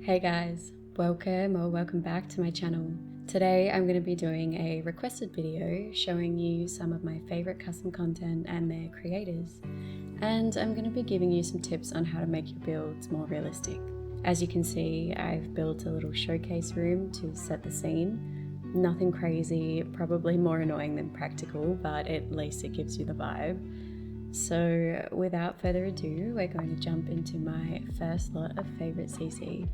Hey guys, welcome back to my channel. Today I'm going to be doing a requested video showing you some of my favorite custom content and their creators, and I'm going to be giving you some tips on how to make your builds more realistic. As you can see, I've built a little showcase room to set the scene. Nothing crazy, probably more annoying than practical, but at least it gives you the vibe. So without further ado, we're going to jump into my first lot of favorite CC.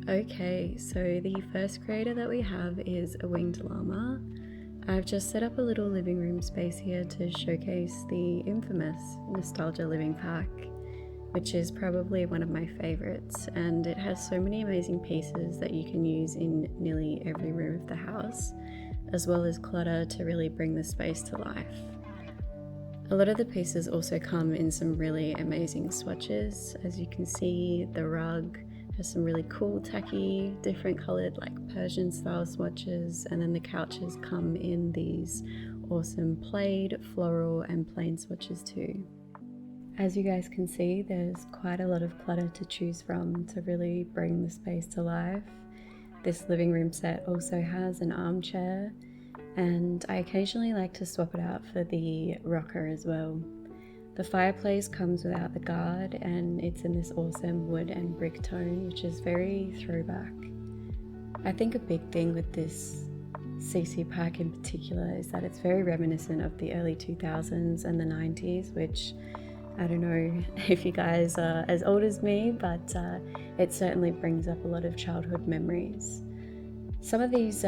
Okay, so the first creator that we have is a winged llama. I've just set up a little living room space here to showcase the infamous Nostalgia Living Pack, which is probably one of my favorites, and it has so many amazing pieces that you can use in nearly every room of the house, as well as clutter to really bring the space to life. A lot of the pieces also come in some really amazing swatches. As you can see, the rug has some really cool tacky, different coloured like Persian style swatches, and then the couches come in these awesome plaid, floral and plain swatches too. As you guys can see, there's quite a lot of clutter to choose from to really bring the space to life. This living room set also has an armchair, and I occasionally like to swap it out for the rocker as well. The fireplace comes without the guard, and it's in this awesome wood and brick tone, which is very throwback. I think a big thing with this CC pack in particular is that it's very reminiscent of the early 2000s and the 90s, which I don't know if you guys are as old as me, but it certainly brings up a lot of childhood memories. Some of these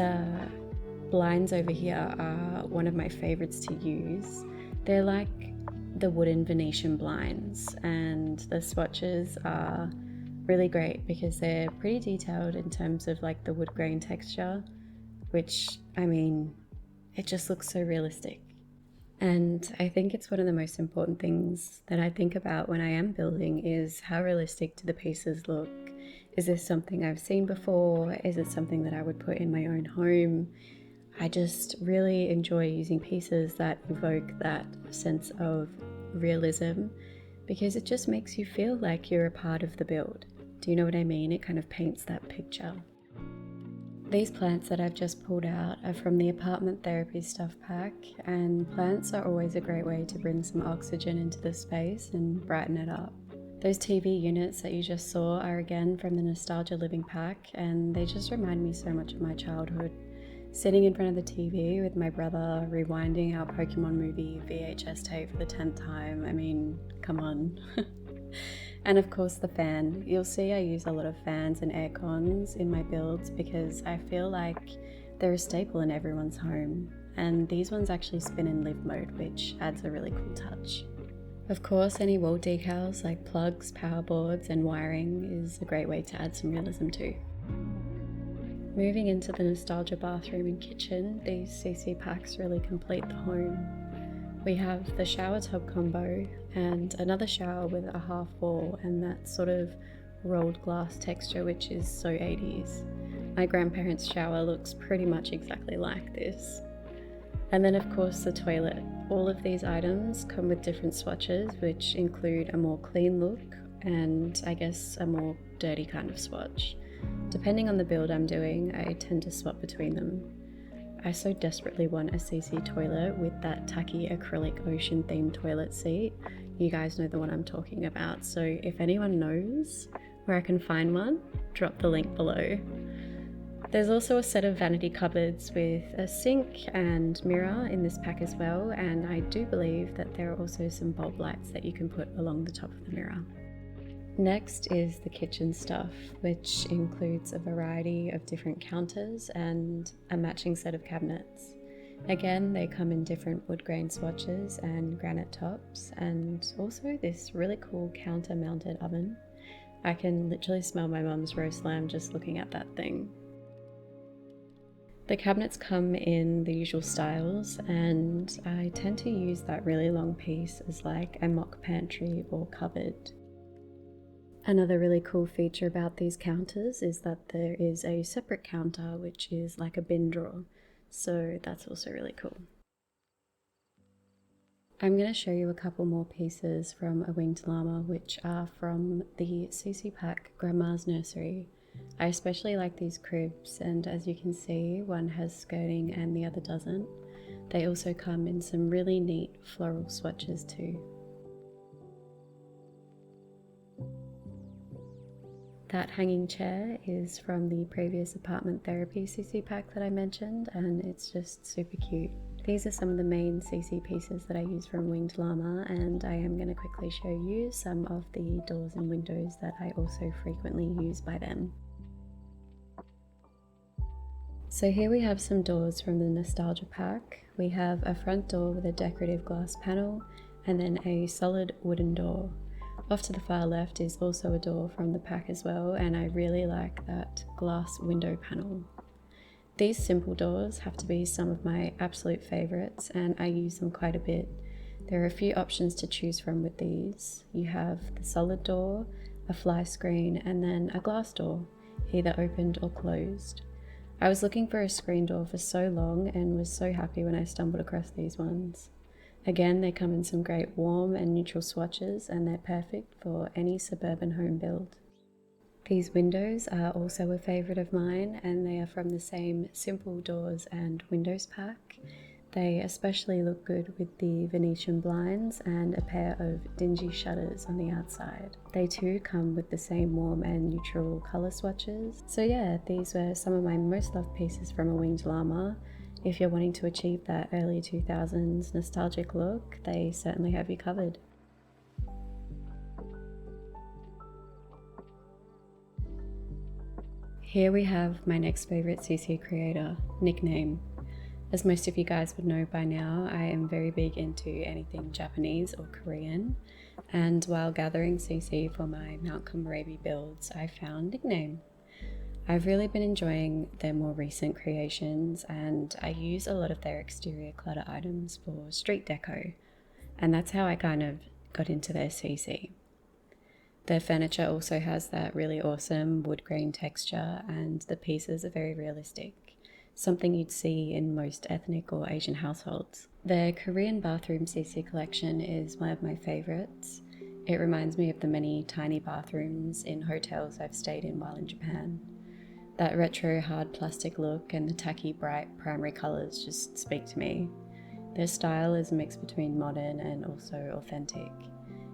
blinds over here are one of my favorites to use. They're like the wooden Venetian blinds, and the swatches are really great because they're pretty detailed in terms of like the wood grain texture, which, I mean, it just looks so realistic. And I think it's one of the most important things that I think about when I am building is how realistic do the pieces look? Is this something I've seen before? Is it something that I would put in my own home? I just really enjoy using pieces that evoke that sense of realism because it just makes you feel like you're a part of the build. Do you know what I mean? It kind of paints that picture. These plants that I've just pulled out are from the apartment therapy stuff pack, and plants are always a great way to bring some oxygen into the space and brighten it up. Those TV units that you just saw are again from the Nostalgia Living Pack, and they just remind me so much of my childhood. Sitting in front of the TV with my brother, rewinding our Pokemon movie VHS tape for the 10th time. I mean, come on. And of course the fan. You'll see I use a lot of fans and air cons in my builds because I feel like they're a staple in everyone's home. And these ones actually spin in live mode, which adds a really cool touch. Of course, any wall decals like plugs, power boards and wiring is a great way to add some realism too. Moving into the nostalgia bathroom and kitchen, these CC packs really complete the home. We have the shower tub combo and another shower with a half wall and that sort of rolled glass texture, which is so 80s. My grandparents' shower looks pretty much exactly like this. And then of course the toilet. All of these items come with different swatches, which include a more clean look and I guess a more dirty kind of swatch. Depending on the build I'm doing, I tend to swap between them. I so desperately want a CC toilet with that tacky acrylic ocean themed toilet seat. You guys know the one I'm talking about, so if anyone knows where I can find one, drop the link below. There's also a set of vanity cupboards with a sink and mirror in this pack as well, and I do believe that there are also some bulb lights that you can put along the top of the mirror. Next is the kitchen stuff, which includes a variety of different counters and a matching set of cabinets. Again, they come in different wood grain swatches and granite tops, and also this really cool counter mounted oven. I can literally smell my mum's roast lamb just looking at that thing. The cabinets come in the usual styles, and I tend to use that really long piece as like a mock pantry or cupboard. Another really cool feature about these counters is that there is a separate counter which is like a bin drawer, so that's also really cool. I'm going to show you a couple more pieces from a winged llama, which are from the CC Pack Grandma's Nursery. I especially like these cribs, and as you can see, one has skirting and the other doesn't. They also come in some really neat floral swatches too. That hanging chair is from the previous apartment therapy CC pack that I mentioned, and it's just super cute. These are some of the main CC pieces that I use from Winged Llama, and I am going to quickly show you some of the doors and windows that I also frequently use by them. So here we have some doors from the Nostalgia pack. We have a front door with a decorative glass panel, and then a solid wooden door. Off to the far left is also a door from the pack as well, and I really like that glass window panel. These simple doors have to be some of my absolute favourites, and I use them quite a bit. There are a few options to choose from with these. You have the solid door, a fly screen, and then a glass door, either opened or closed. I was looking for a screen door for so long and was so happy when I stumbled across these ones. Again, they come in some great warm and neutral swatches, and they're perfect for any suburban home build. These windows are also a favourite of mine, and they are from the same Simple Doors and Windows pack. They especially look good with the Venetian blinds and a pair of dingy shutters on the outside. They too come with the same warm and neutral colour swatches. So yeah, these were some of my most loved pieces from a Winged Llama. If you're wanting to achieve that early 2000s nostalgic look, they certainly have you covered. Here we have my next favourite CC creator, Nickname. As most of you guys would know by now, I am very big into anything Japanese or Korean, and while gathering CC for my Mount Komorebi builds, I found Nickname. I've really been enjoying their more recent creations, and I use a lot of their exterior clutter items for street deco, and that's how I kind of got into their CC. Their furniture also has that really awesome wood grain texture, and the pieces are very realistic, something you'd see in most ethnic or Asian households. Their Korean bathroom CC collection is one of my favourites. It reminds me of the many tiny bathrooms in hotels I've stayed in while in Japan. That retro hard plastic look and the tacky bright primary colours just speak to me. Their style is a mix between modern and also authentic.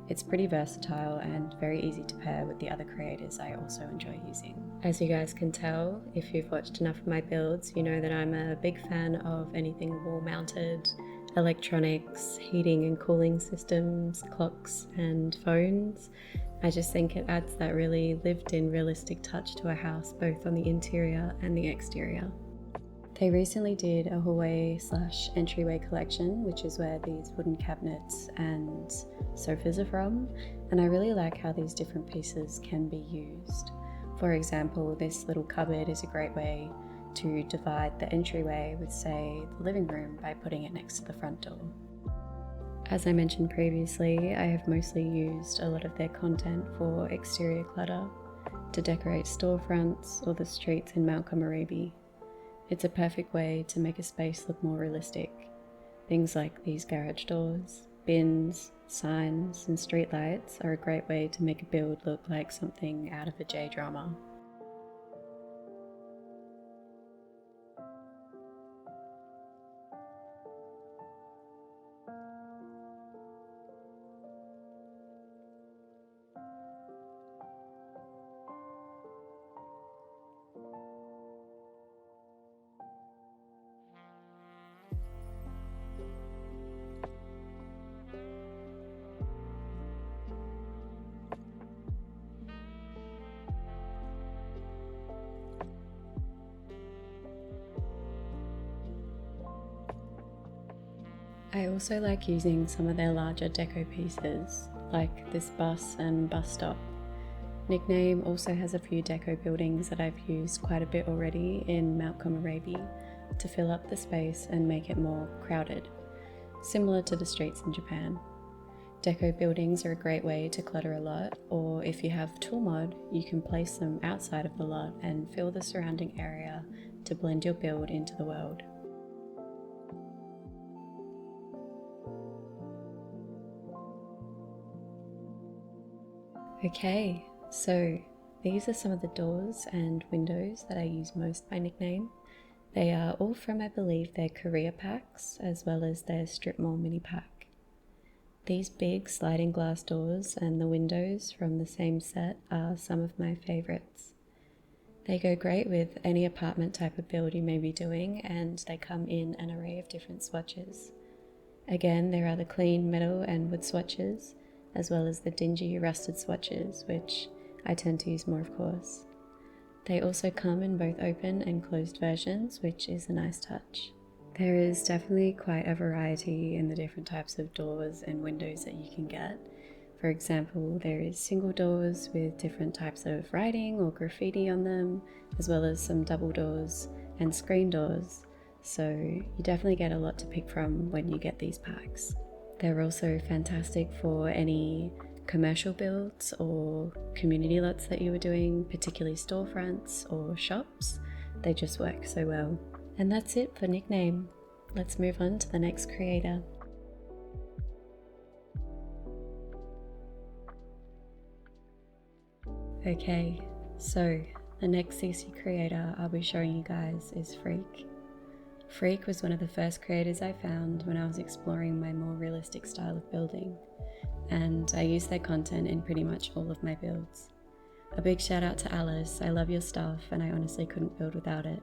It's pretty versatile and very easy to pair with the other creators I also enjoy using. As you guys can tell, if you've watched enough of my builds, you know that I'm a big fan of anything wall mounted, electronics, heating and cooling systems, clocks and phones. I just think it adds that really lived-in realistic touch to a house, both on the interior and the exterior. They recently did a hallway/entryway collection, which is where these wooden cabinets and sofas are from, and I really like how these different pieces can be used. For example, this little cupboard is a great way to divide the entryway with, say, the living room by putting it next to the front door. As I mentioned previously, I have mostly used a lot of their content for exterior clutter, to decorate storefronts or the streets in Mount Komorebi. It's a perfect way to make a space look more realistic. Things like these garage doors, bins, signs, and streetlights are a great way to make a build look like something out of a J-drama. I also like using some of their larger deco pieces, like this bus and bus stop. Nickname also has a few deco buildings that I've used quite a bit already in Mount Komorebi to fill up the space and make it more crowded, similar to the streets in Japan. Deco buildings are a great way to clutter a lot, or if you have tool mod, you can place them outside of the lot and fill the surrounding area to blend your build into the world. Okay, so these are some of the doors and windows that I use most by nickname. They are all from, I believe, their Korea packs as well as their strip mall mini pack. These big sliding glass doors and the windows from the same set are some of my favourites. They go great with any apartment type of build you may be doing, and they come in an array of different swatches. Again, there are the clean metal and wood swatches, as well as the dingy rusted swatches, which I tend to use more, of course. They also come in both open and closed versions, which is a nice touch. There is definitely quite a variety in the different types of doors and windows that you can get. For example, there is single doors with different types of writing or graffiti on them, as well as some double doors and screen doors, so you definitely get a lot to pick from when you get these packs. They're also fantastic for any commercial builds or community lots that you were doing, particularly storefronts or shops. They just work so well. And that's it for nickname. Let's move on to the next creator. Okay, so the next CC creator I'll be showing you guys is Freak. Freak was one of the first creators I found when I was exploring my more realistic style of building, and I use their content in pretty much all of my builds. A big shout out to Alice, I love your stuff and I honestly couldn't build without it.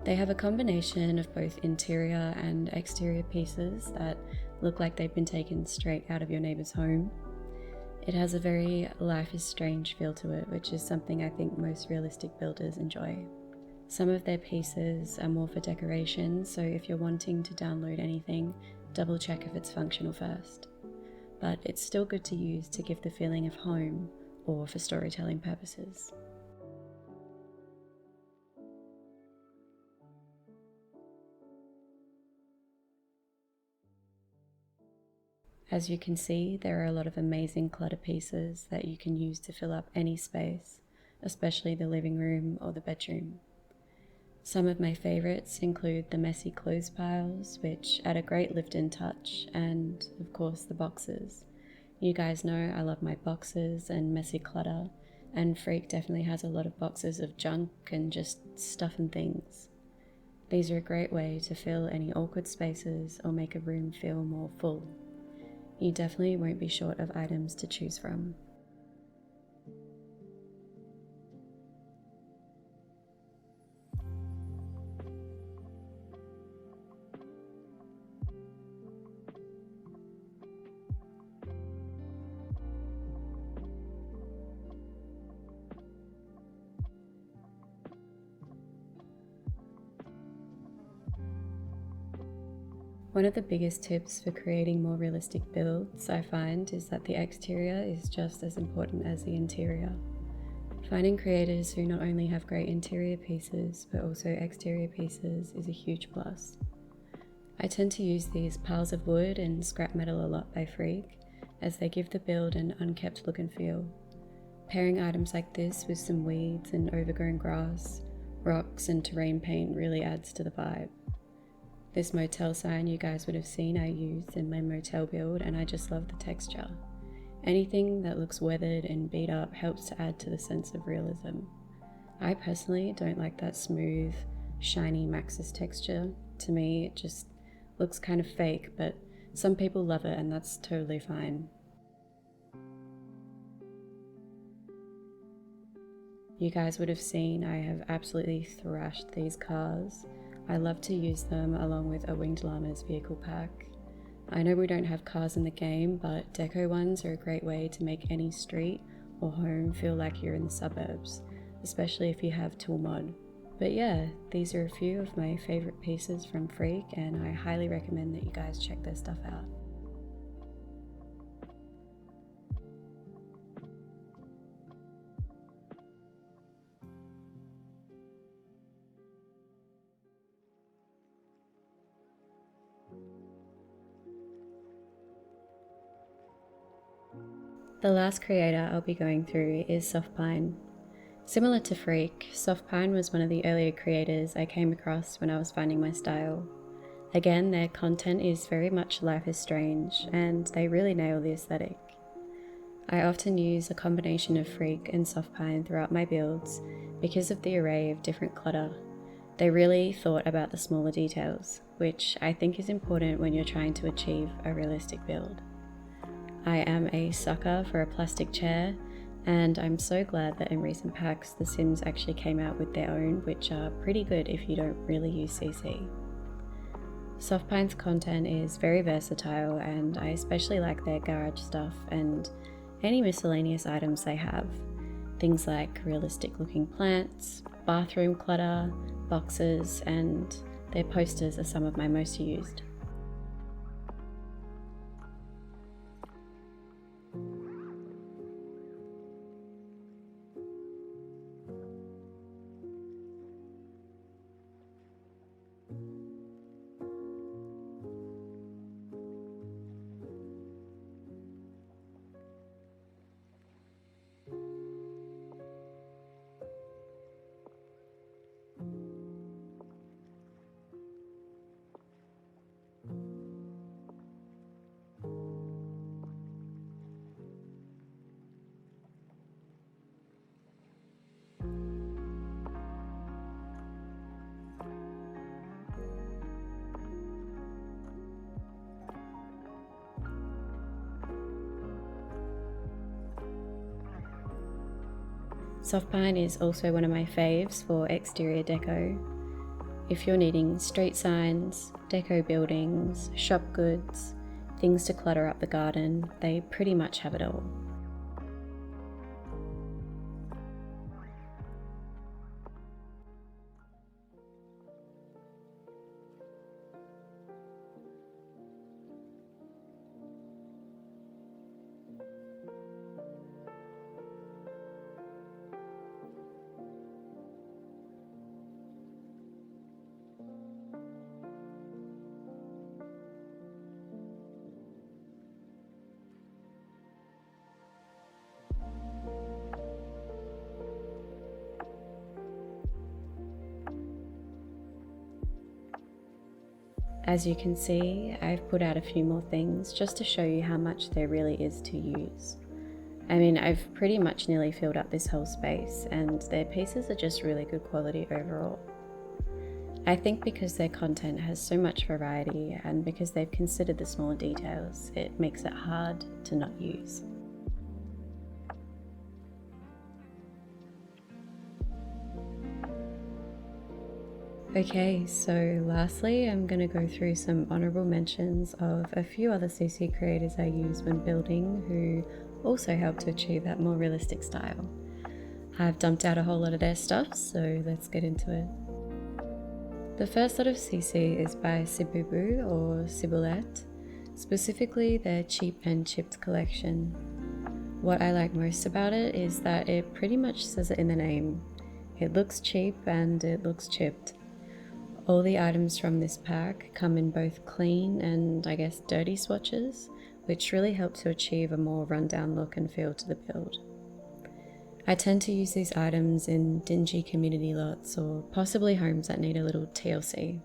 They have a combination of both interior and exterior pieces that look like they've been taken straight out of your neighbour's home. It has a very Life is Strange feel to it, which is something I think most realistic builders enjoy. Some of their pieces are more for decoration, so if you're wanting to download anything, double check if it's functional first. But it's still good to use to give the feeling of home or for storytelling purposes. As you can see, there are a lot of amazing clutter pieces that you can use to fill up any space, especially the living room or the bedroom. Some of my favourites include the messy clothes piles, which add a great lift and touch, and of course the boxes. You guys know I love my boxes and messy clutter, and Freak definitely has a lot of boxes of junk and just stuff and things. These are a great way to fill any awkward spaces or make a room feel more full. You definitely won't be short of items to choose from. One of the biggest tips for creating more realistic builds, I find, is that the exterior is just as important as the interior. Finding creators who not only have great interior pieces, but also exterior pieces is a huge plus. I tend to use these piles of wood and scrap metal a lot by Freak, as they give the build an unkept look and feel. Pairing items like this with some weeds and overgrown grass, rocks and terrain paint really adds to the vibe. This motel sign you guys would have seen I used in my motel build, and I just love the texture. Anything that looks weathered and beat up helps to add to the sense of realism. I personally don't like that smooth, shiny Maxis texture. To me, it just looks kind of fake, but some people love it and that's totally fine. You guys would have seen I have absolutely thrashed these cars. I love to use them along with a winged llama's vehicle pack. I know we don't have cars in the game, but deco ones are a great way to make any street or home feel like you're in the suburbs, especially if you have tool mod. But yeah, these are a few of my favourite pieces from Freak, and I highly recommend that you guys check their stuff out. The last creator I'll be going through is Soft Pine. Similar to Freak, Soft Pine was one of the earlier creators I came across when I was finding my style. Again, their content is very much Life is Strange, and they really nail the aesthetic. I often use a combination of Freak and Soft Pine throughout my builds because of the array of different clutter. They really thought about the smaller details, which I think is important when you're trying to achieve a realistic build. I am a sucker for a plastic chair, and I'm so glad that in recent packs The Sims actually came out with their own, which are pretty good if you don't really use CC. Soft Pine's content is very versatile, and I especially like their garage stuff and any miscellaneous items they have. Things like realistic looking plants, bathroom clutter, boxes, and their posters are some of my most used. Soft Pine is also one of my faves for exterior deco. If you're needing street signs, deco buildings, shop goods, things to clutter up the garden, they pretty much have it all. As you can see, I've put out a few more things just to show you how much there really is to use. I mean, I've pretty much nearly filled up this whole space, and their pieces are just really good quality overall. I think because their content has so much variety and because they've considered the smaller details, it makes it hard to not use. Okay, so lastly, I'm going to go through some honourable mentions of a few other CC creators I use when building who also help to achieve that more realistic style. I've dumped out a whole lot of their stuff, so let's get into it. The first lot of CC is by Sibubu or Sibulette, specifically their Cheap and Chipped collection. What I like most about it is that it pretty much says it in the name. It looks cheap and it looks chipped. All the items from this pack come in both clean and I guess dirty swatches, which really help to achieve a more rundown look and feel to the build. I tend to use these items in dingy community lots or possibly homes that need a little TLC.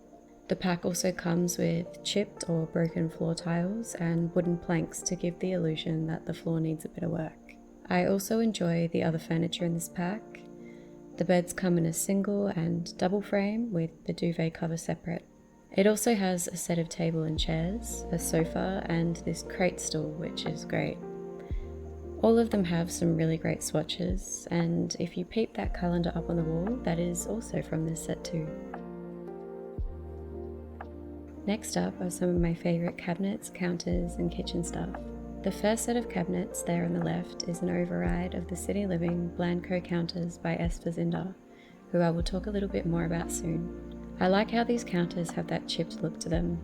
The pack also comes with chipped or broken floor tiles and wooden planks to give the illusion that the floor needs a bit of work. I also enjoy the other furniture in this pack. The beds come in a single and double frame with the duvet cover separate. It also has a set of table and chairs, a sofa, and this crate stool, which is great. All of them have some really great swatches, and if you peep that calendar up on the wall, that is also from this set too. Next up are some of my favourite cabinets, counters, and kitchen stuff. The first set of cabinets there on the left is an override of the City Living Blanco counters by Esfazinda, who I will talk a little bit more about soon. I like how these counters have that chipped look to them.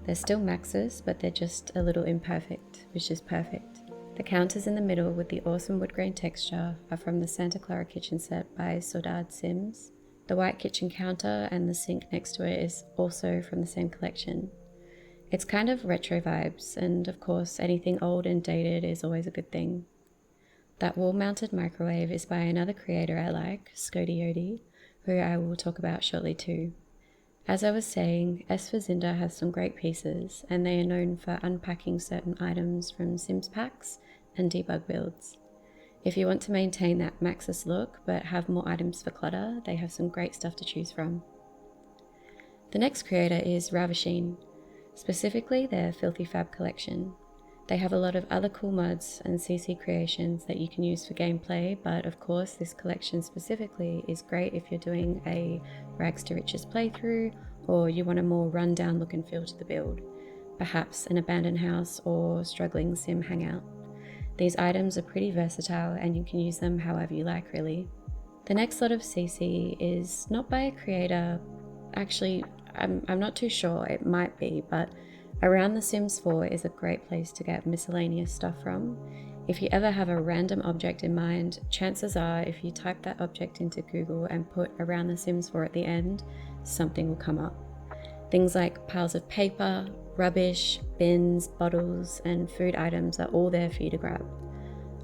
They're still Maxis, but they're just a little imperfect, which is perfect. The counters in the middle with the awesome wood grain texture are from the Santa Clara kitchen set by Sodad Sims. The white kitchen counter and the sink next to it is also from the same collection. It's kind of retro vibes, and of course anything old and dated is always a good thing. That wall-mounted microwave is by another creator I like, Scodiodi, who I will talk about shortly too. As I was saying, Esfazinda has some great pieces, and they are known for unpacking certain items from Sims packs and debug builds. If you want to maintain that Maxis look but have more items for clutter, they have some great stuff to choose from. The next creator is Reshade, specifically their Filthy Fab collection. They have a lot of other cool mods and CC creations that you can use for gameplay, but of course this collection specifically is great if you're doing a rags to riches playthrough or you want a more rundown look and feel to the build, perhaps an abandoned house or struggling sim hangout. These items are pretty versatile and you can use them however you like really. The next lot of CC is not by a creator, actually I'm not too sure, it might be, but Around the Sims 4 is a great place to get miscellaneous stuff from. If you ever have a random object in mind, chances are if you type that object into Google and put Around the Sims 4 at the end, something will come up. Things like piles of paper, rubbish, bins, bottles, and food items are all there for you to grab.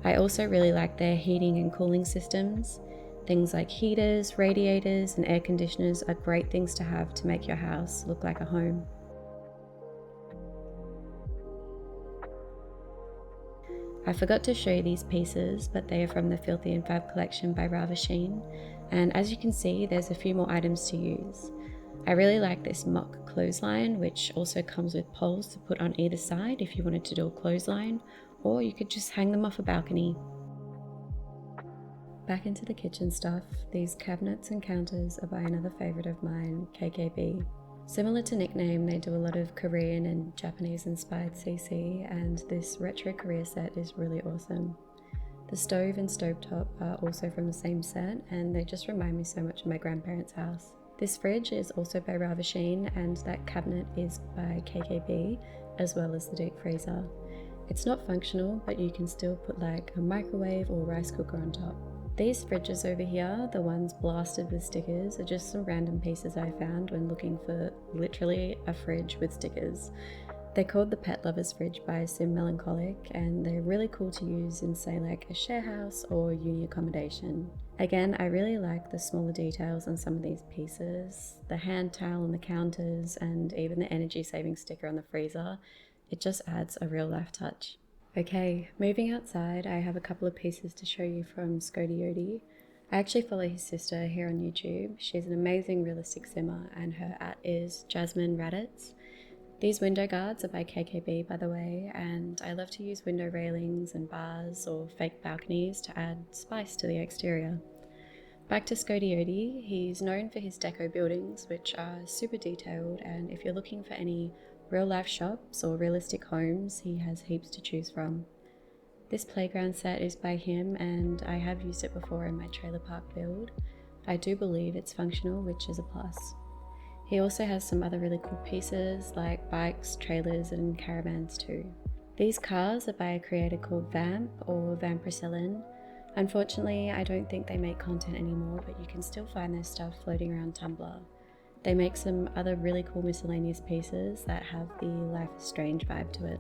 I also really like their heating and cooling systems. Things like heaters, radiators, and air conditioners are great things to have to make your house look like a home. I forgot to show you these pieces, but they are from the Filthy and Fab collection by Reshade, and as you can see, there's a few more items to use. I really like this mock clothesline, which also comes with poles to put on either side if you wanted to do a clothesline, or you could just hang them off a balcony. Back into the kitchen stuff, these cabinets and counters are by another favourite of mine, KKB. Similar to Nickname, they do a lot of Korean and Japanese inspired CC, and this retro Korea set is really awesome. The stove and stovetop are also from the same set, and they just remind me so much of my grandparents' house. This fridge is also by Reshade, and that cabinet is by KKB, as well as the deep freezer. It's not functional, but you can still put like a microwave or rice cooker on top. These fridges over here, the ones blasted with stickers, are just some random pieces I found when looking for literally a fridge with stickers. They're called the Pet Lovers Fridge by Sim Melancholic, and they're really cool to use in say like a share house or uni accommodation. Again, I really like the smaller details on some of these pieces, the hand towel on the counters, and even the energy saving sticker on the freezer. It just adds a real life touch. Okay, moving outside, I have a couple of pieces to show you from Scodiodi. I actually follow his sister here on YouTube. She's an amazing realistic simmer, and her @ is Jasmine Raditz. These window guards are by KKB, by the way, and I love to use window railings and bars or fake balconies to add spice to the exterior. Back to Scodiodi, he's known for his deco buildings, which are super detailed, and if you're looking for any real life shops or realistic homes, he has heaps to choose from. This playground set is by him, and I have used it before in my trailer park build. I do believe it's functional, which is a plus. He also has some other really cool pieces like bikes, trailers, and caravans too. These cars are by a creator called Vamp or Vampricellin. Unfortunately, I don't think they make content anymore, but you can still find their stuff floating around Tumblr. They make some other really cool miscellaneous pieces that have the Life is Strange vibe to it.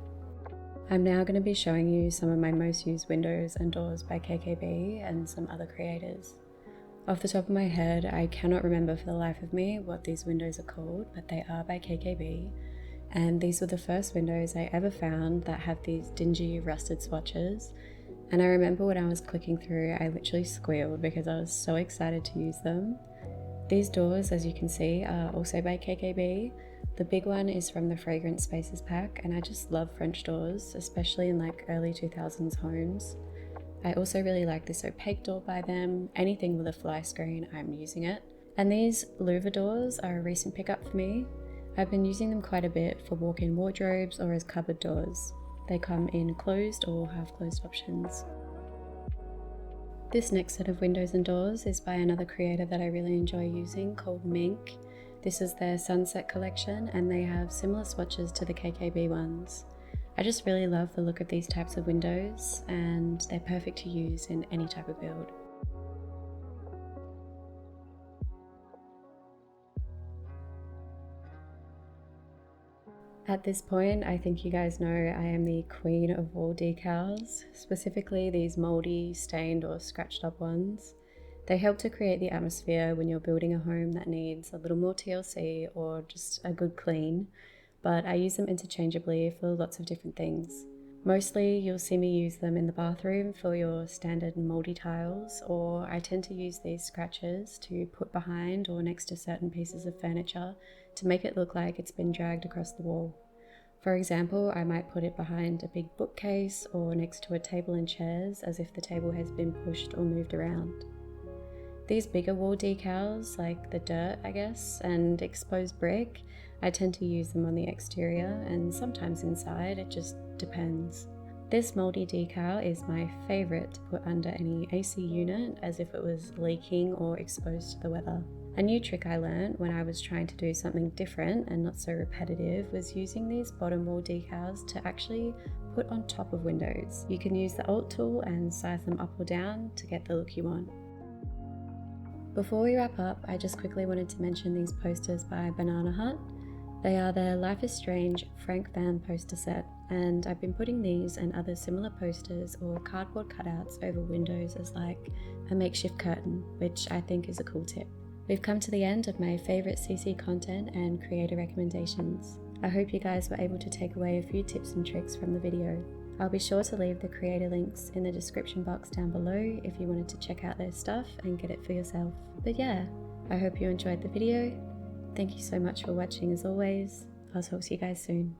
I'm now going to be showing you some of my most used windows and doors by KKB and some other creators. Off the top of my head, I cannot remember for the life of me what these windows are called, but they are by KKB, and these were the first windows I ever found that have these dingy rusted swatches, and I remember when I was clicking through, I literally squealed because I was so excited to use them. These doors, as you can see, are also by KKB. The big one is from the Fragrance Spaces pack, and I just love French doors, especially in like early 2000s homes. I also really like this opaque door by them. Anything with a fly screen, I'm using it. And these louver doors are a recent pickup for me. I've been using them quite a bit for walk-in wardrobes or as cupboard doors. They come in closed or half closed options. This next set of windows and doors is by another creator that I really enjoy using called Mink. This is their Sunset collection, and they have similar swatches to the KKB ones. I just really love the look of these types of windows, and they're perfect to use in any type of build. At this point, I think you guys know I am the queen of wall decals, specifically these moldy, stained or scratched up ones. They help to create the atmosphere when you're building a home that needs a little more TLC or just a good clean, but I use them interchangeably for lots of different things. Mostly you'll see me use them in the bathroom for your standard mouldy tiles, or I tend to use these scratches to put behind or next to certain pieces of furniture to make it look like it's been dragged across the wall. For example, I might put it behind a big bookcase or next to a table and chairs as if the table has been pushed or moved around. These bigger wall decals, like the dirt I guess, and exposed brick, I tend to use them on the exterior and sometimes inside, it just depends. This mouldy decal is my favourite to put under any AC unit as if it was leaking or exposed to the weather. A new trick I learned when I was trying to do something different and not so repetitive was using these bottom wall decals to actually put on top of windows. You can use the Alt tool and size them up or down to get the look you want. Before we wrap up, I just quickly wanted to mention these posters by Banana Hut. They are their Life is Strange Frank Van poster set, and I've been putting these and other similar posters or cardboard cutouts over windows as like a makeshift curtain, which I think is a cool tip. We've come to the end of my favourite CC content and creator recommendations. I hope you guys were able to take away a few tips and tricks from the video. I'll be sure to leave the creator links in the description box down below if you wanted to check out their stuff and get it for yourself. But yeah, I hope you enjoyed the video. Thank you so much for watching as always. I'll talk to you guys soon.